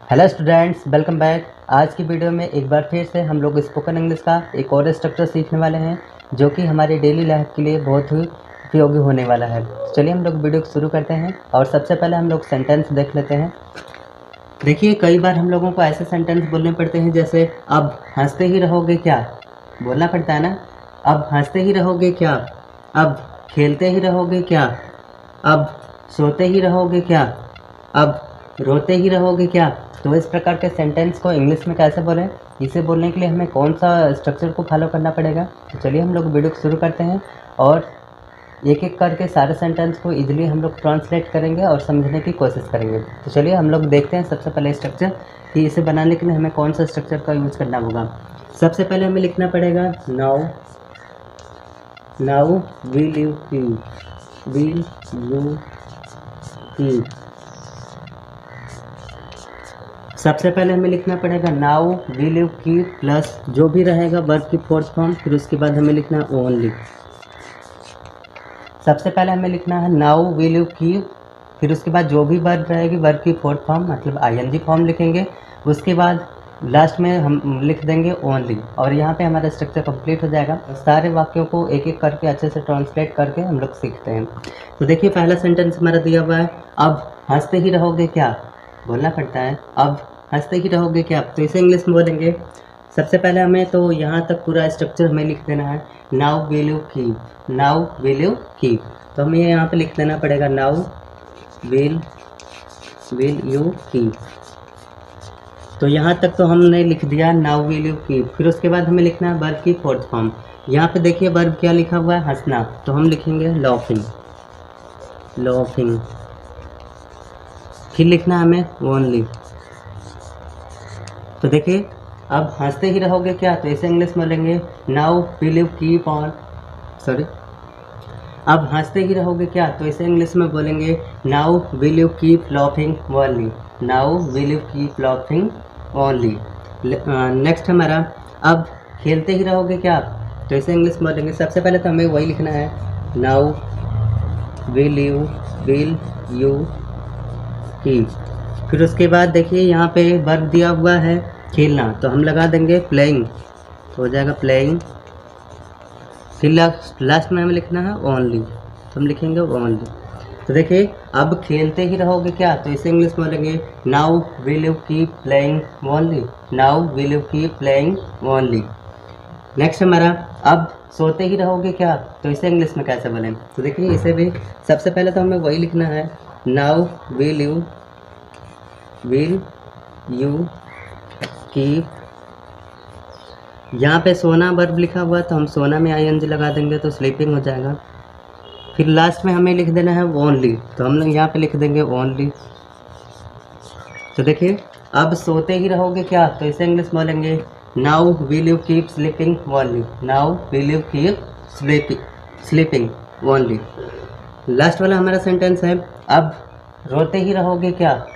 Hello students, welcome back. आज की video में एक बार फिर से हम लोग स्पोकन इंग्लिश का एक और स्ट्रक्चर सीखने वाले हैं जो कि हमारी डेली लाइफ के लिए बहुत ही उपयोगी होने वाला है। चलिए हम लोग वीडियो को शुरू करते हैं और सबसे पहले हम लोग सेंटेंस देख लेते हैं। देखिए, कई बार हम लोगों को ऐसे सेंटेंस बोलने पड़ते हैं जैसे अब हंसते ही रहोगे क्या, बोलना पड़ता है ना। अब हंसते ही रहोगे क्या, अब खेलते ही रहोगे क्या, अब सोते ही रहोगे क्या, अब रोते ही रहोगे क्या। तो इस प्रकार के सेंटेंस को इंग्लिश में कैसे बोलें, इसे बोलने के लिए हमें कौन सा स्ट्रक्चर को फॉलो करना पड़ेगा। तो चलिए हम लोग वीडियो को शुरू करते हैं और एक एक करके सारे सेंटेंस को इजीली हम लोग ट्रांसलेट करेंगे और समझने की कोशिश करेंगे। तो चलिए हम लोग देखते हैं सबसे पहले स्ट्रक्चर कि इसे बनाने के लिए हमें कौन सा स्ट्रक्चर का यूज़ करना होगा। सबसे पहले हमें लिखना पड़ेगा नाउ विल यू कीप। सबसे पहले हमें लिखना पड़ेगा now will you keep plus जो भी रहेगा वर्ब की फोर्थ फॉर्म, फिर उसके बाद हमें लिखना है ओनली। सबसे पहले हमें लिखना है नाउ विल यू कीप, फिर उसके बाद जो भी वर्ब रहेगी वर्ब की फोर्थ फॉर्म मतलब आईएनजी फॉर्म लिखेंगे। उसके बाद लास्ट में हम लिख देंगे ओनली और यहाँ पे हमारा स्ट्रक्चर कंप्लीट हो जाएगा। सारे वाक्यों को एक एक करके अच्छे से ट्रांसलेट करके हम लोग सीखते हैं। तो देखिए, पहला सेंटेंस हमारा दिया हुआ है, अब हंसते ही रहोगे क्या, बोलना पड़ता है अब हंसते ही रहोगे क्या। तो इसे इंग्लिश में बोलेंगे। सबसे पहले हमें तो यहाँ तक पूरा स्ट्रक्चर हमें लिख देना है, now will you keep, now will you keep. तो हमें यहाँ पे लिख देना पड़ेगा नाउ विल यू कीप। तो यहाँ तक तो हमने लिख दिया नाउ विल यू कीप। फिर उसके बाद हमें लिखना है वर्ब की फोर्थ फॉर्म। यहाँ पे देखिए वर्ब क्या लिखा हुआ है, हंसना, तो हम लिखेंगे लॉफिंग। फिर लिखना है हमें ओनली। तो देखिए, अब हंसते ही रहोगे क्या, तो इसे इंग्लिश में बोलेंगे now will you keep on अब हंसते ही रहोगे क्या, तो इसे इंग्लिश में बोलेंगे now will you keep laughing only, now will you keep laughing only. Next हमारा अब खेलते ही रहोगे क्या, तो इसे इंग्लिश में बोलेंगे। सबसे पहले तो हमें वही लिखना है, नाउ विल यू कीप। फिर उसके बाद देखिए यहाँ पे वर्ब दिया हुआ है खेलना, तो हम लगा देंगे प्लेइंग, तो हो जाएगा प्लेइंग। फिर लास्ट में हमें लिखना है ओनली, तो हम लिखेंगे ओनली। तो देखिए, अब खेलते ही रहोगे क्या, तो इसे इंग्लिश में बोलेंगे now will you keep playing only, now will you keep playing only. Next हमारा अब सोते ही रहोगे क्या, तो इसे इंग्लिश में कैसे बोलें। तो देखिए, इसे भी सबसे पहले तो हमें वही लिखना है, नाउ विल यू कीप। यहाँ पे सोना वर्ब लिखा हुआ है तो हम सोना में आईएनजी लगा देंगे तो स्लीपिंग हो जाएगा। फिर लास्ट में हमें लिख देना है ओनली, तो हम लोग यहाँ पे लिख देंगे ओनली। तो देखिए, अब सोते ही रहोगे क्या, तो इसे इंग्लिश में बोलेंगे now will you keep sleeping only, now will you keep sleeping only. Last वाला हमारा सेंटेंस है, अब रोते ही रहोगे क्या।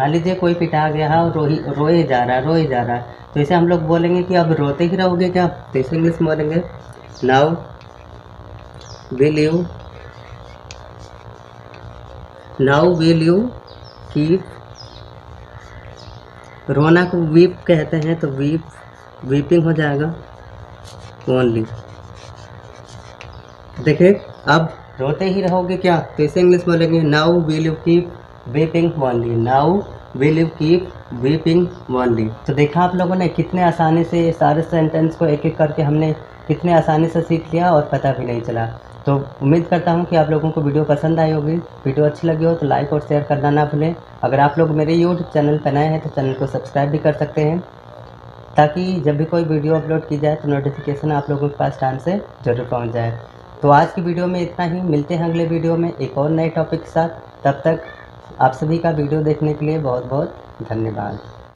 मान लीजिए कोई पिटा गया है और रोए जा रहा है, तो इसे हम लोग बोलेंगे कि अब रोते ही रहोगे क्या, तो इसे इंग्लिश में बोलेंगे नाउ विल यू कीप। रोना को वीप कहते हैं, तो वीपिंग हो जाएगा ओनली। देखिए, अब रोते ही रहोगे क्या, तो इसे इंग्लिश में बोलेंगे now will you keep weeping only, now will you keep weeping only. तो देखा आप लोगों ने कितने आसानी से सारे सेंटेंस को एक एक करके हमने कितने आसानी से सीख लिया और पता भी नहीं चला। तो उम्मीद करता हूँ कि आप लोगों को वीडियो पसंद आई होगी। वीडियो अच्छी लगी हो तो लाइक और शेयर करना ना भूलें। अगर आप लोग मेरे यूट्यूब चैनल पर नए हैं तो चैनल को सब्सक्राइब भी कर सकते हैं, ताकि जब भी कोई वीडियो अपलोड की जाए तो नोटिफिकेशन आप लोगों के पास टाइम से ज़रूर पहुँच जाए। तो आज की वीडियो में इतना ही, मिलते हैं अगले वीडियो में एक और नए टॉपिक के साथ। तब तक आप सभी का वीडियो देखने के लिए बहुत बहुत धन्यवाद।